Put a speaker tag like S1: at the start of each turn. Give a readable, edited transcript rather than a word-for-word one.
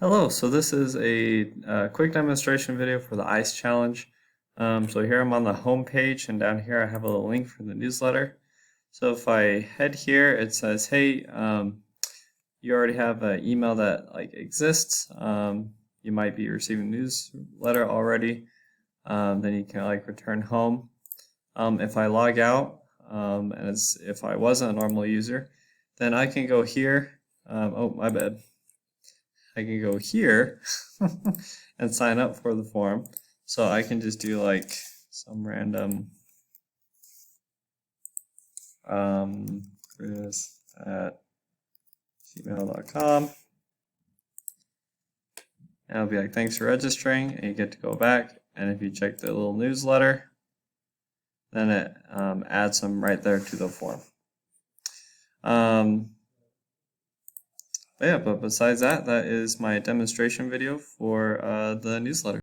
S1: Hello, so this is a quick demonstration video for the ICE challenge. So here I'm on the home page, and down here I have a little link for the newsletter. So if I head here, it says, hey, you already have an email that exists. You might be receiving a newsletter already. Then you can return home. If I log out, if I wasn't a normal user, then I can go here. Oh, my bad. I can go here and sign up for the form. So I can just do some random chris@gmail.com. And it'll be like, thanks for registering, and you get to go back. And if you check the little newsletter, then it adds them right there to the form. Yeah, but besides that, that is my demonstration video for the newsletter.